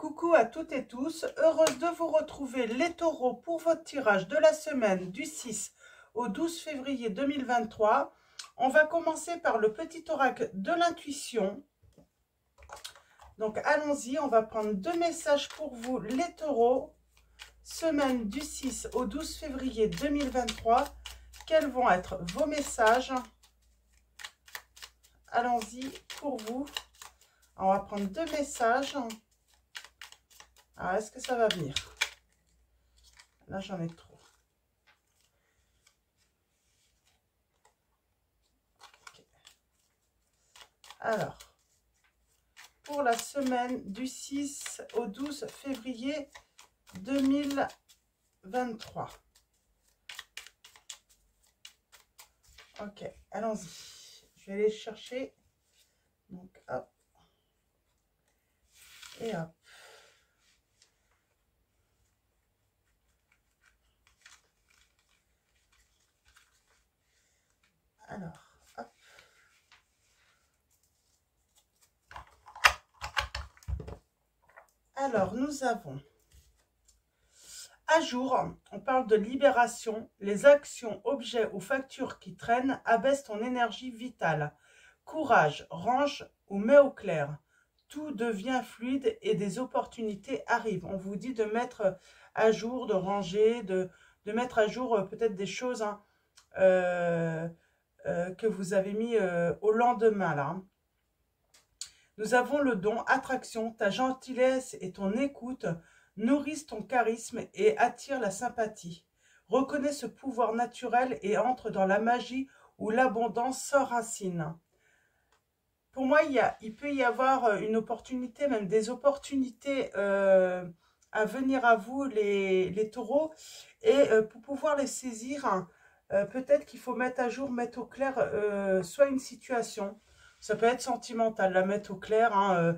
Coucou à toutes et tous, heureuse de vous retrouver les taureaux pour votre tirage de la semaine du 6 au 12 février 2023. On va commencer par le petit oracle de l'intuition. Donc allons-y, on va prendre deux messages pour vous les taureaux, semaine du 6 au 12 février 2023. Quels vont être vos messages? Allons-y pour vous. On va prendre deux messages. Alors, est-ce que ça va venir? Là, j'en ai trop. Okay. Alors, pour la semaine du 6 au 12 février 2023. Ok, allons-y. Je vais aller chercher. Donc, hop. Et hop. Alors, hop. Alors, nous avons à jour, on parle de libération. Les actions, objets ou factures qui traînent abaissent ton énergie vitale. Courage, range ou mets au clair. Tout devient fluide et des opportunités arrivent. On vous dit de mettre à jour, de ranger, de mettre à jour peut-être des choses que vous avez mis au lendemain là. Nous avons le don attraction, ta gentillesse et ton écoute nourrissent ton charisme et attirent la sympathie. Reconnais ce pouvoir naturel et entre dans la magie où l'abondance s'enracine. Pour moi, il peut y avoir une opportunité, même des opportunités à venir à vous, les taureaux. Et pour pouvoir les saisir, peut-être qu'il faut mettre à jour, mettre au clair soit une situation. Ça peut être sentimental, la mettre au clair, hein,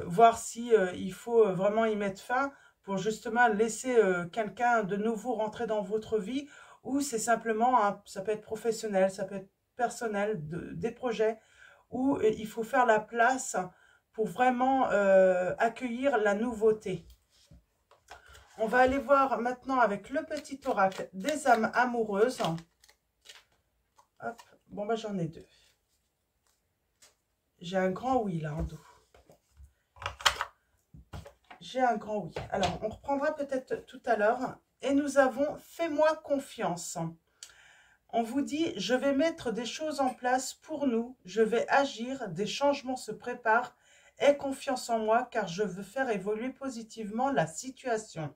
voir si il faut vraiment y mettre fin pour justement laisser quelqu'un de nouveau rentrer dans votre vie, ou c'est simplement, ça peut être professionnel, ça peut être personnel, des projets où il faut faire la place pour vraiment accueillir la nouveauté. On va aller voir maintenant avec le petit oracle des âmes amoureuses. Hop, bon bah j'en ai deux. J'ai un grand oui là en dos. J'ai un grand oui. Alors, on reprendra peut-être tout à l'heure. Et nous avons « Fais-moi confiance ». On vous dit « Je vais mettre des choses en place pour nous. Je vais agir. Des changements se préparent. Aie confiance en moi car je veux faire évoluer positivement la situation. »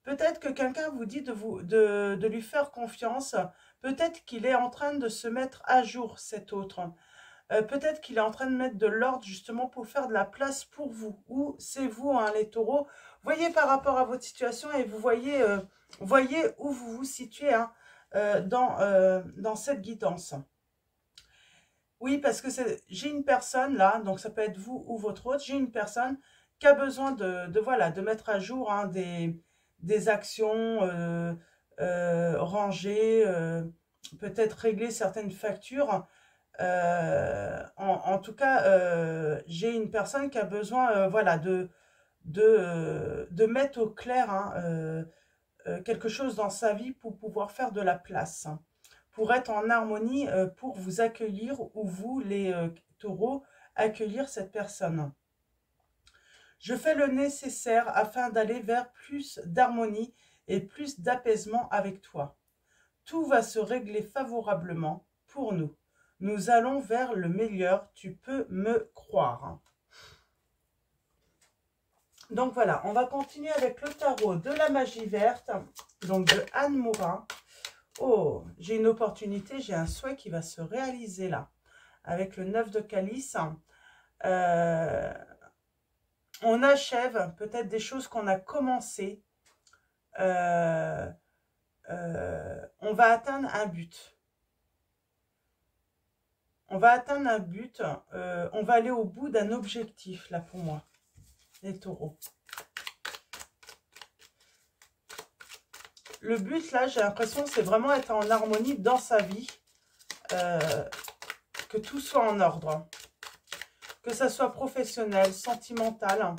Peut-être que quelqu'un vous dit de lui faire confiance. Peut-être qu'il est en train de se mettre à jour, cet autre. Peut-être qu'il est en train de mettre de l'ordre justement pour faire de la place pour vous. Ou c'est vous, hein, les taureaux. Voyez par rapport à votre situation et vous voyez, où vous vous situez hein, dans cette guidance. Oui, parce que j'ai une personne là, donc ça peut être vous ou votre autre. J'ai une personne qui a besoin de mettre à jour hein, des actions, ranger, peut-être régler certaines factures. En tout cas, j'ai une personne qui a besoin voilà, de mettre au clair hein, quelque chose dans sa vie pour pouvoir faire de la place, hein, pour être en harmonie, pour vous accueillir ou vous, les taureaux, accueillir cette personne. Je fais le nécessaire afin d'aller vers plus d'harmonie et plus d'apaisement avec toi. Tout va se régler favorablement pour nous. Nous allons vers le meilleur, tu peux me croire. Donc voilà, on va continuer avec le tarot de la magie verte, donc de Anne Mourin. Oh, j'ai une opportunité, j'ai un souhait qui va se réaliser là, avec le 9 de calice. On achève peut-être des choses qu'on a commencées. On va atteindre un but. On va atteindre un but, on va aller au bout d'un objectif, là, pour moi, les taureaux. Le but, là, j'ai l'impression, c'est vraiment être en harmonie dans sa vie, que tout soit en ordre. que ça soit professionnel, sentimental,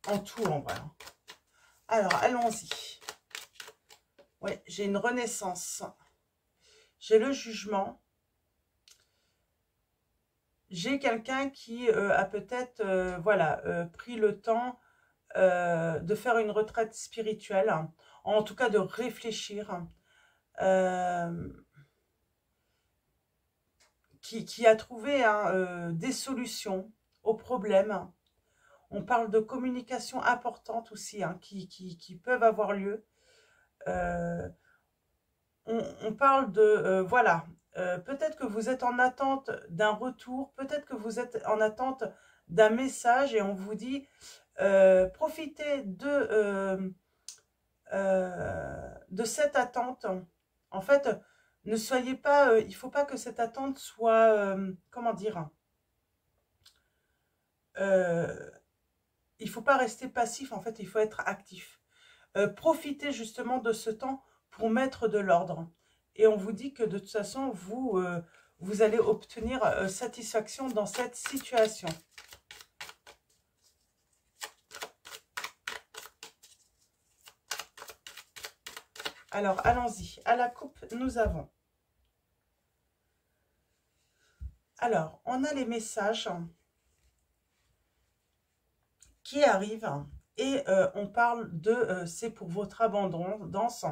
en tout en vrai. Alors, allons-y. Oui, j'ai une renaissance. J'ai le jugement. J'ai quelqu'un qui a peut-être voilà, pris le temps de faire une retraite spirituelle, en tout cas de réfléchir, qui a trouvé hein, des solutions aux problèmes. On parle de communication importante aussi, hein, qui peuvent avoir lieu. On parle de, voilà, peut-être que vous êtes en attente d'un retour, peut-être que vous êtes en attente d'un message et on vous dit, profitez de cette attente. En fait, ne soyez pas, il ne faut pas que cette attente soit, comment dire, il ne faut pas rester passif, en fait, il faut être actif. Profitez justement de ce temps pour mettre de l'ordre. Et on vous dit que de toute façon, vous allez obtenir satisfaction dans cette situation. Alors, allons-y. À la coupe, nous avons. Alors, on a les messages qui arrivent et on parle de c'est pour votre abondance.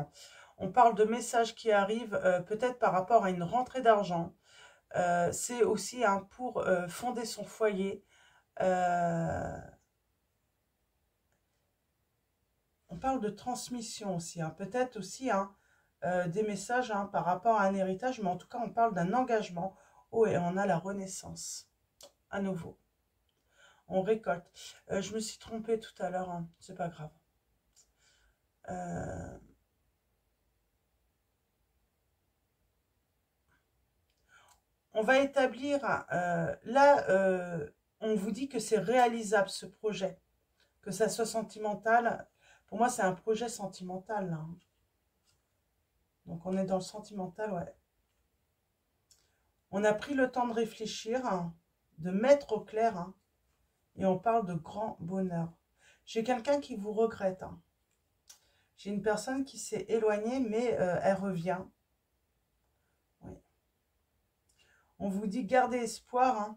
On parle de messages qui arrivent peut-être par rapport à une rentrée d'argent. C'est aussi hein, pour fonder son foyer. On parle de transmission aussi. Hein, peut-être aussi hein, des messages hein, par rapport à un héritage. Mais en tout cas, on parle d'un engagement. Oh, et on a la renaissance. À nouveau. On récolte. Je me suis trompée tout à l'heure. Hein, c'est pas grave. On va établir, là, on vous dit que c'est réalisable ce projet, que ça soit sentimental. Pour moi, c'est un projet sentimental, là. Donc, on est dans le sentimental, ouais. On a pris le temps de réfléchir, hein, de mettre au clair, hein, et on parle de grand bonheur. J'ai quelqu'un qui vous regrette. Hein. J'ai une personne qui s'est éloignée, mais elle revient. Oui. On vous dit, gardez espoir, hein.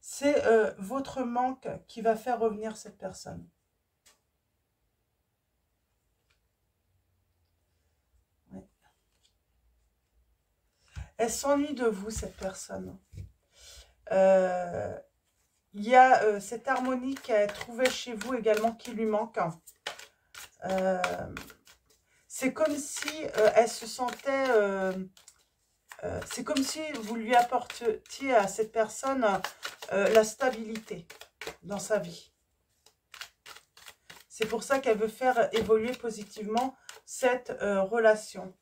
C'est votre manque qui va faire revenir cette personne. Oui. Elle s'ennuie de vous, cette personne. Il y a cette harmonie qu'elle trouvait chez vous également qui lui manque. C'est comme si elle se sentait... c'est comme si vous lui apportiez à cette personne la stabilité dans sa vie. C'est pour ça qu'elle veut faire évoluer positivement cette relation.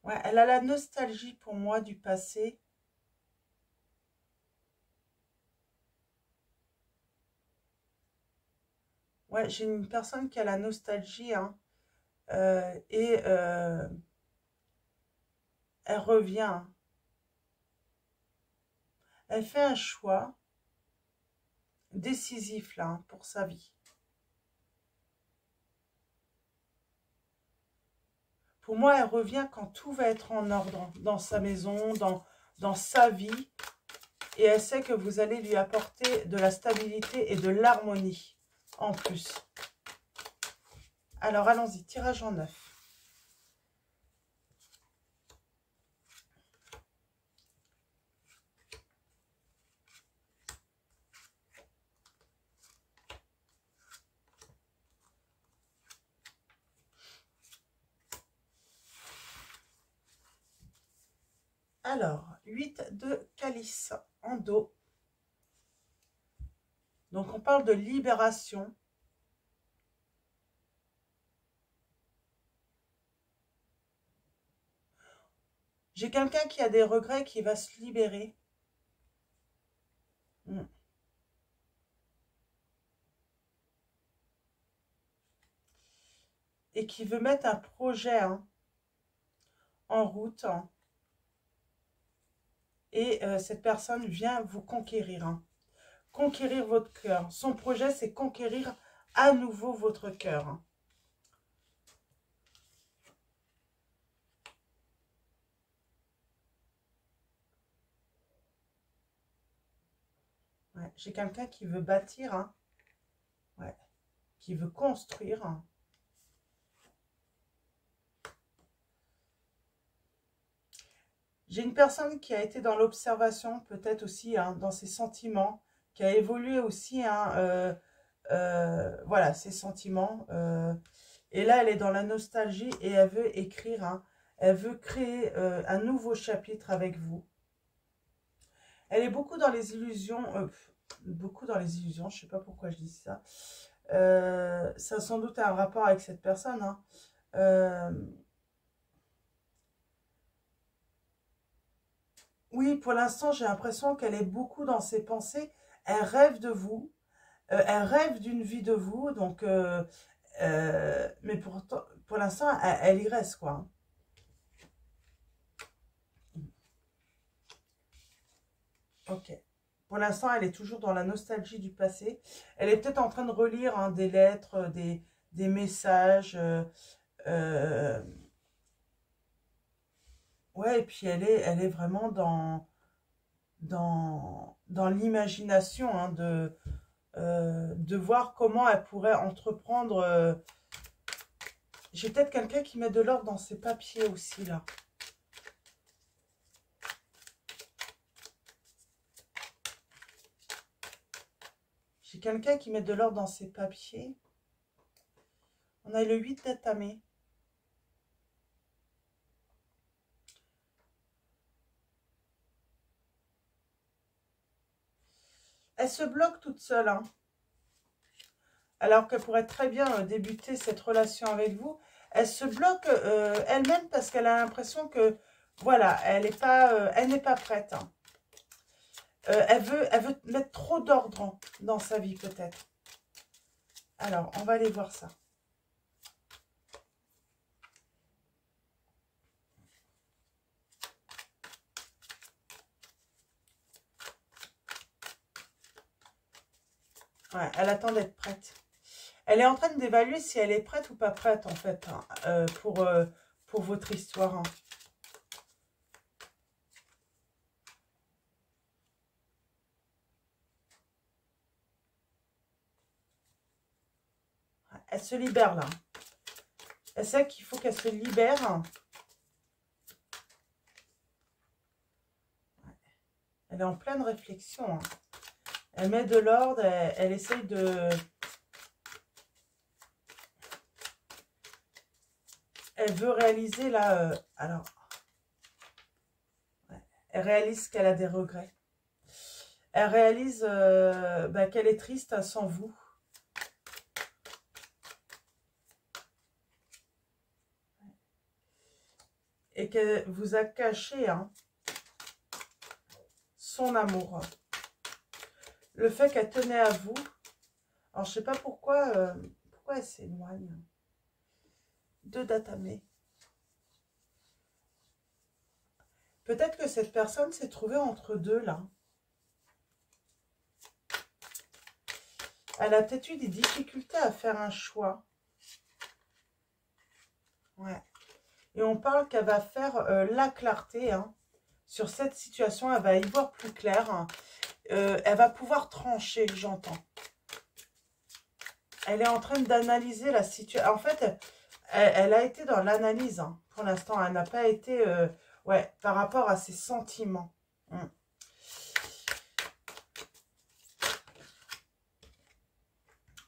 Ouais, elle a la nostalgie pour moi du passé. Ouais, j'ai une personne qui a la nostalgie, hein, et elle revient. Elle fait un choix décisif là, hein, pour sa vie. Pour moi, elle revient quand tout va être en ordre dans sa maison, dans sa vie. Et elle sait que vous allez lui apporter de la stabilité et de l'harmonie en plus. Alors, allons-y, tirage en 9. Alors, 8 de calice en dos. Donc, on parle de libération. J'ai quelqu'un qui a des regrets qui va se libérer. et qui veut mettre un projet en route. Et cette personne vient vous conquérir. Conquérir votre cœur. Son projet, c'est conquérir à nouveau votre cœur. Ouais, j'ai quelqu'un qui veut bâtir, ouais, qui veut construire. J'ai une personne qui a été dans l'observation, peut-être aussi dans ses sentiments, qui a évolué aussi, voilà, ses sentiments. Et là, elle est dans la nostalgie et elle veut écrire, elle veut créer un nouveau chapitre avec vous. Elle est beaucoup dans les illusions, je ne sais pas pourquoi je dis ça. Ça a sans doute un rapport avec cette personne. Oui, pour l'instant, j'ai l'impression qu'elle est beaucoup dans ses pensées. Elle rêve de vous. Elle rêve d'une vie de vous. Donc, mais pour l'instant, elle y reste, quoi. Ok. Pour l'instant, elle est toujours dans la nostalgie du passé. Elle est peut-être en train de relire des lettres, des messages. Ouais, et puis elle est vraiment dans l'imagination de voir comment elle pourrait entreprendre. J'ai peut-être quelqu'un qui met de l'ordre dans ses papiers aussi, là. J'ai quelqu'un qui met de l'ordre dans ses papiers. On a le 8 d'atamé. Elle se bloque toute seule, alors qu'elle pourrait très bien débuter cette relation avec vous. Elle se bloque elle-même parce qu'elle a l'impression que, voilà, elle n'est pas prête. Elle veut mettre trop d'ordre dans sa vie, peut-être. Alors, on va aller voir ça. Ouais, elle attend d'être prête. Elle est en train d'évaluer si elle est prête ou pas prête, en fait, pour votre histoire. Elle se libère, là. Elle sait qu'il faut qu'elle se libère. Elle est en pleine réflexion. Elle met de l'ordre, elle essaye de... Elle veut réaliser, là... alors... Ouais, elle réalise qu'elle a des regrets. Elle réalise qu'elle est triste sans vous. Et qu'elle vous a caché son amour. Le fait qu'elle tenait à vous. Alors, je ne sais pas pourquoi elle s'éloigne. 2 d'atamé. Peut-être que cette personne s'est trouvée entre deux, là. Elle a peut-être eu des difficultés à faire un choix. Ouais. Et on parle qu'elle va faire la clarté sur cette situation. Elle va y voir plus clair. Elle va pouvoir trancher, j'entends. Elle est en train d'analyser la situation. En fait, elle a été dans l'analyse pour l'instant. Elle n'a pas été ouais, par rapport à ses sentiments.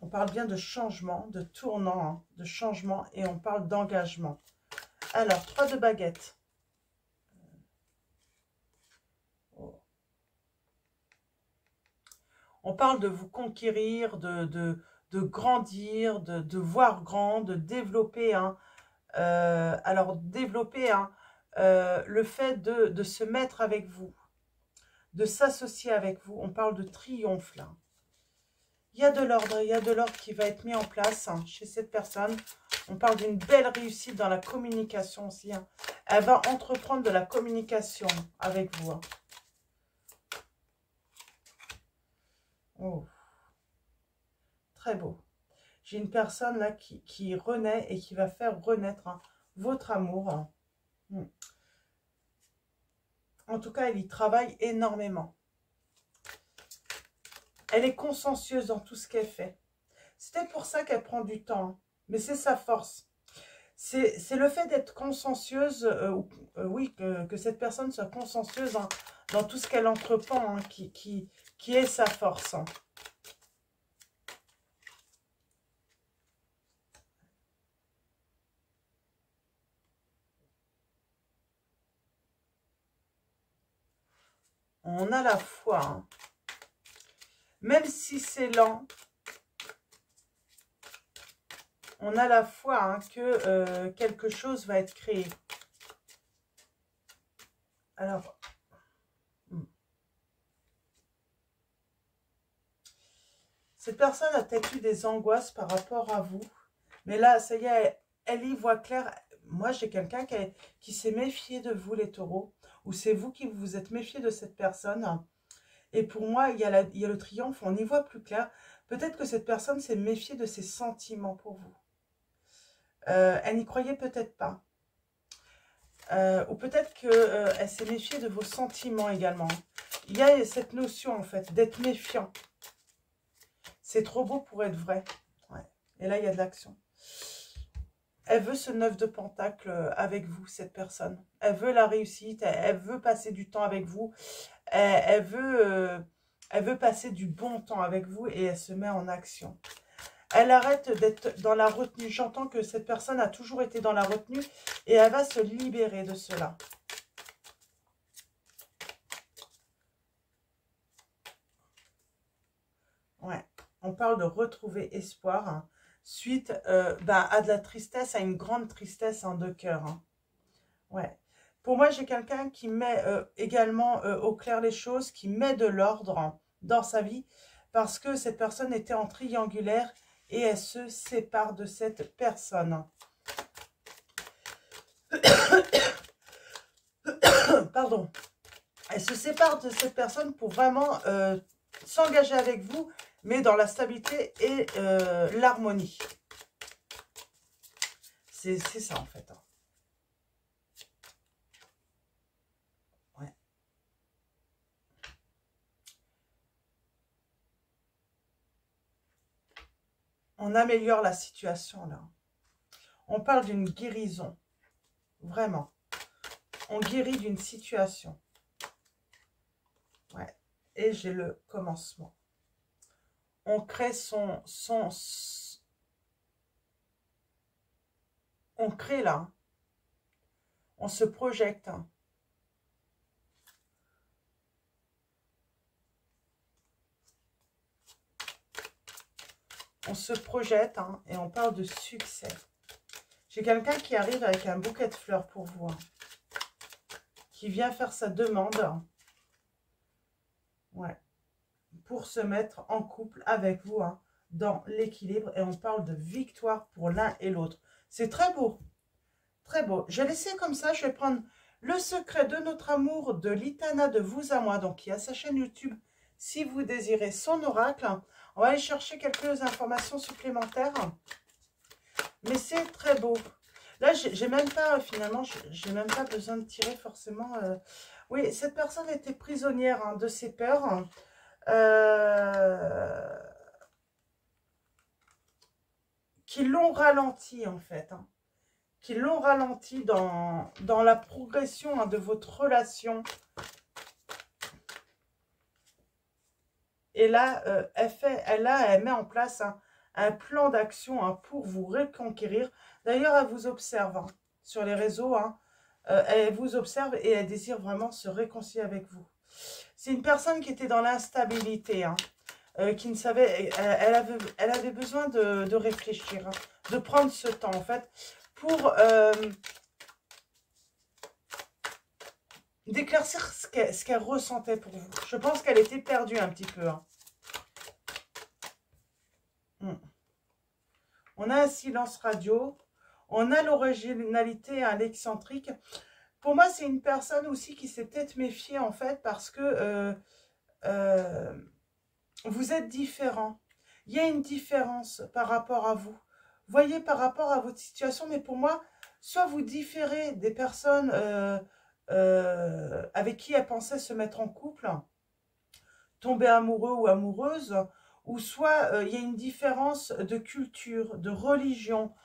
On parle bien de changement, de tournant, de changement, et on parle d'engagement. Alors, 3 de baguettes. Oh. On parle de vous conquérir, de grandir, de voir grand, de développer. Alors, développer le fait de se mettre avec vous, de s'associer avec vous. On parle de triomphe, là. Il y a de l'ordre qui va être mis en place chez cette personne. On parle d'une belle réussite dans la communication aussi. Hein. Elle va entreprendre de la communication avec vous. Hein. Oh. Très beau. J'ai une personne là qui renaît et qui va faire renaître hein, votre amour. Hein. En tout cas, elle y travaille énormément. Elle est consciencieuse dans tout ce qu'elle fait. C'est pour ça qu'elle prend du temps. Hein. Mais c'est sa force. C'est le fait d'être consciencieuse, oui, que cette personne soit consciencieuse hein, dans tout ce qu'elle entreprend, hein, qui est sa force. Hein. On a la foi. Hein. Même si c'est lent, on a la foi hein, que quelque chose va être créé. Alors, cette personne a peut-être eu des angoisses par rapport à vous. Mais là, ça y est, elle y voit clair. Moi, j'ai quelqu'un qui s'est méfié de vous, les taureaux. Ou c'est vous qui vous êtes méfié de cette personne. Et pour moi, il y a le triomphe. On y voit plus clair. Peut-être que cette personne s'est méfiée de ses sentiments pour vous. Elle n'y croyait peut-être pas. Ou peut-être qu'elle s'est méfiée de vos sentiments également. Il y a cette notion, en fait, d'être méfiant. C'est trop beau pour être vrai. Ouais. Et là, il y a de l'action. Elle veut ce 9 de pentacle avec vous, cette personne. Elle veut la réussite, elle veut passer du temps avec vous. Elle veut passer du bon temps avec vous et elle se met en action. Elle arrête d'être dans la retenue. J'entends que cette personne a toujours été dans la retenue et elle va se libérer de cela. Ouais, on parle de retrouver espoir hein, suite à de la tristesse, à une grande tristesse hein, de cœur. Hein. Ouais. Pour moi, j'ai quelqu'un qui met également au clair les choses, qui met de l'ordre hein, dans sa vie parce que cette personne était en triangulaire et elle se sépare de cette personne. Pardon. Elle se sépare de cette personne pour vraiment s'engager avec vous, mais dans la stabilité et l'harmonie. C'est ça en fait. Hein. Ouais. On améliore la situation là. On parle d'une guérison. Vraiment. On guérit d'une situation. Ouais. Et j'ai le commencement. On crée on crée là. On se projette. On se projette hein, et on parle de succès. J'ai quelqu'un qui arrive avec un bouquet de fleurs pour vous. Hein, qui vient faire sa demande. Ouais. Pour se mettre en couple avec vous hein, dans l'équilibre. Et on parle de victoire pour l'un et l'autre. C'est très beau. Très beau. Je vais laisser comme ça. Je vais prendre le secret de notre amour de Litana de vous à moi. Donc, il y a sa chaîne YouTube si vous désirez son oracle. On va aller chercher quelques informations supplémentaires. Mais c'est très beau. Là, j'ai même pas, finalement, j'ai même pas besoin de tirer forcément. Oui, cette personne était prisonnière hein, de ses peurs. Qui l'ont ralenti, en fait. Hein, qui l'ont ralenti dans la progression hein, de votre relation. Et là, elle met en place un plan d'action hein, pour vous reconquérir. D'ailleurs, elle vous observe hein, sur les réseaux. Hein, elle vous observe et elle désire vraiment se réconcilier avec vous. C'est une personne qui était dans l'instabilité, hein, qui ne savait... Elle avait besoin de réfléchir, hein, de prendre ce temps, en fait, pour d'éclaircir ce qu'elle ressentait pour vous. Je pense qu'elle était perdue un petit peu. Hein. On a un silence radio. On a l'originalité, hein, l'excentrique. Pour moi, c'est une personne aussi qui s'est peut-être méfiée, en fait, parce que vous êtes différent. Il y a une différence par rapport à vous. Voyez, par rapport à votre situation, mais pour moi, soit vous différez des personnes avec qui elle pensait se mettre en couple, tomber amoureux ou amoureuse, ou soit il y a une différence de culture, de religion.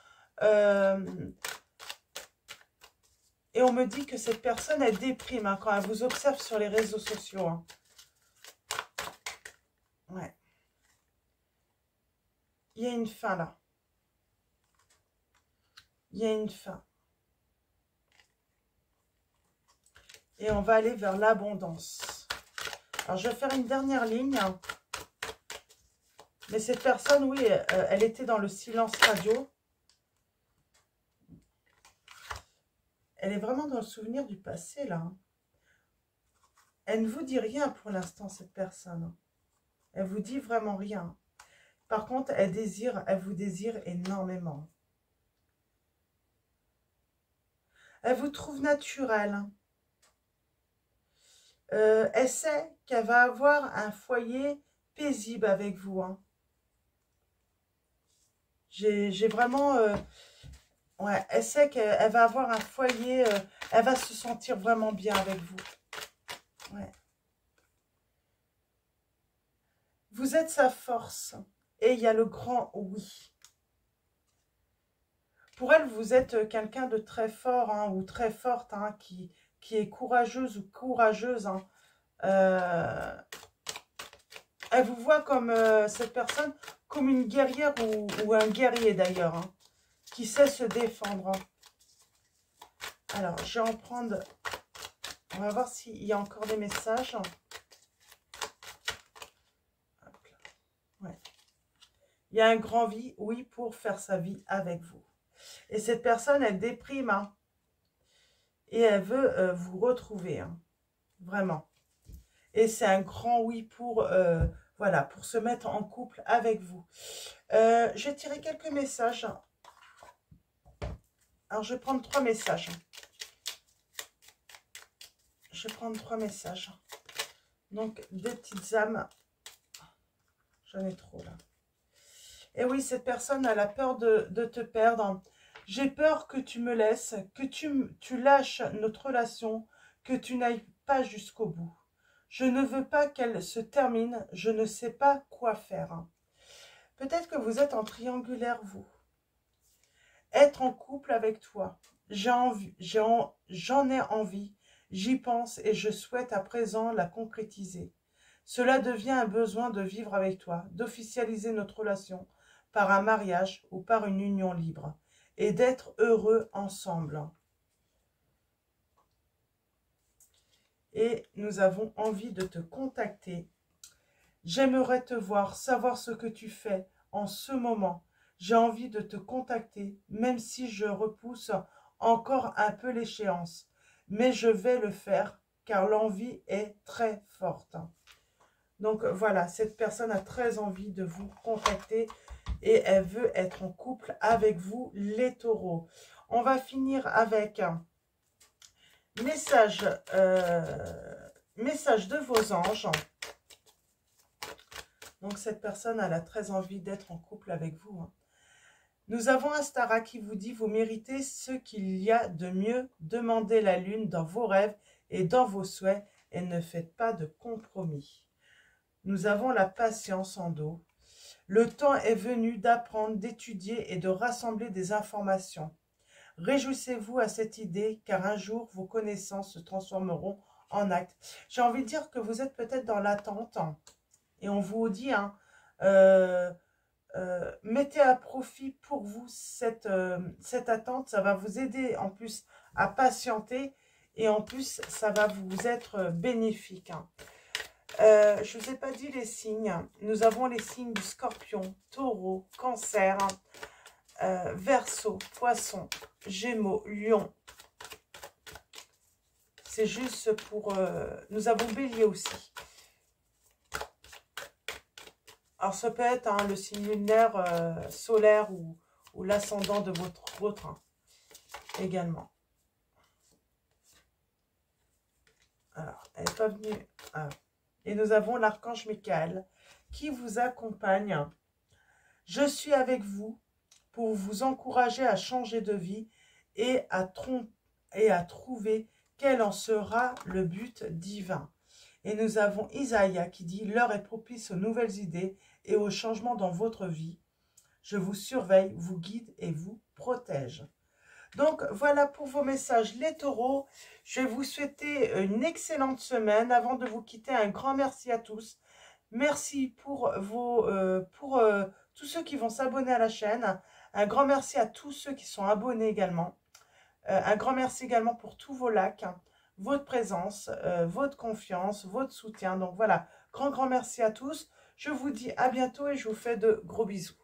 Et on me dit que cette personne, elle déprime hein, quand elle vous observe sur les réseaux sociaux. Hein. Ouais. Il y a une fin là. Il y a une fin. Et on va aller vers l'abondance. Alors, je vais faire une dernière ligne. Mais cette personne, oui, elle était dans le silence radio. Elle est vraiment dans le souvenir du passé, là. Elle ne vous dit rien pour l'instant, cette personne. Elle vous dit vraiment rien. Par contre, elle vous désire énormément. Elle vous trouve naturel. Elle sait qu'elle va avoir un foyer paisible avec vous. Hein. J'ai vraiment... ouais, elle sait qu'elle va avoir un foyer, elle va se sentir vraiment bien avec vous. Ouais. Vous êtes sa force. Et il y a le grand oui. Pour elle, vous êtes quelqu'un de très fort hein, ou très forte hein, qui est courageuse ou courageuse. Hein. Elle vous voit comme cette personne, comme une guerrière ou un guerrier d'ailleurs, hein, qui sait se défendre. Hein. Alors, je vais en prendre... On va voir s'il y a encore des messages. Ouais. Il y a un grand oui, pour faire sa vie avec vous. Et cette personne, elle déprime. Hein, et elle veut vous retrouver. Hein, vraiment. Et c'est un grand oui pour, voilà, pour se mettre en couple avec vous. Je vais tirer quelques messages. Alors, je vais prendre 3 messages. Je vais prendre 3 messages. Donc, des petites âmes. J'en ai trop, là. Et oui, cette personne a la peur de te perdre. J'ai peur que tu me laisses, que tu lâches notre relation, que tu n'ailles pas jusqu'au bout. Je ne veux pas qu'elle se termine, je ne sais pas quoi faire. Peut-être que vous êtes en triangulaire, vous. Être en couple avec toi. J'en ai envie, j'y pense et je souhaite à présent la concrétiser. Cela devient un besoin de vivre avec toi, d'officialiser notre relation par un mariage ou par une union libre et d'être heureux ensemble. Et nous avons envie de te contacter. J'aimerais te voir, savoir ce que tu fais en ce moment. J'ai envie de te contacter, même si je repousse encore un peu l'échéance. Mais je vais le faire, car l'envie est très forte. Donc voilà, cette personne a très envie de vous contacter et elle veut être en couple avec vous, les taureaux. On va finir avec message, message de vos anges. Donc cette personne, elle a très envie d'être en couple avec vous. Hein. Nous avons un Stara qui vous dit, vous méritez ce qu'il y a de mieux. Demandez la lune dans vos rêves et dans vos souhaits et ne faites pas de compromis. Nous avons la patience en dos. Le temps est venu d'apprendre, d'étudier et de rassembler des informations. Réjouissez-vous à cette idée, car un jour, vos connaissances se transformeront en actes. J'ai envie de dire que vous êtes peut-être dans l'attente. Hein, et on vous dit, hein, mettez à profit pour vous cette attente. Ça va vous aider en plus à patienter. Et en plus, ça va vous être bénéfique. Hein. Je ne vous ai pas dit les signes. Nous avons les signes du Scorpion, Taureau, Cancer, Verseau, Poisson, Gémeaux, Lion. C'est juste pour... nous avons Bélier aussi. Alors ça peut être hein, le signe lunaire, solaire ou l'ascendant de votre autre. Hein. également. Alors, elle n'est pas venue. Ah. Et nous avons l'archange Michael qui vous accompagne. Je suis avec vous pour vous encourager à changer de vie et à trouver quel en sera le but divin. Et nous avons Isaïe qui dit « L'heure est propice aux nouvelles idées et aux changements dans votre vie. Je vous surveille, vous guide et vous protège. » Donc, voilà pour vos messages, les taureaux. Je vais vous souhaiter une excellente semaine. Avant de vous quitter, un grand merci à tous. Merci pour tous ceux qui vont s'abonner à la chaîne. Un grand merci à tous ceux qui sont abonnés également. Un grand merci également pour tous vos likes, votre présence, votre confiance, votre soutien. Donc voilà, grand merci à tous. Je vous dis à bientôt et je vous fais de gros bisous.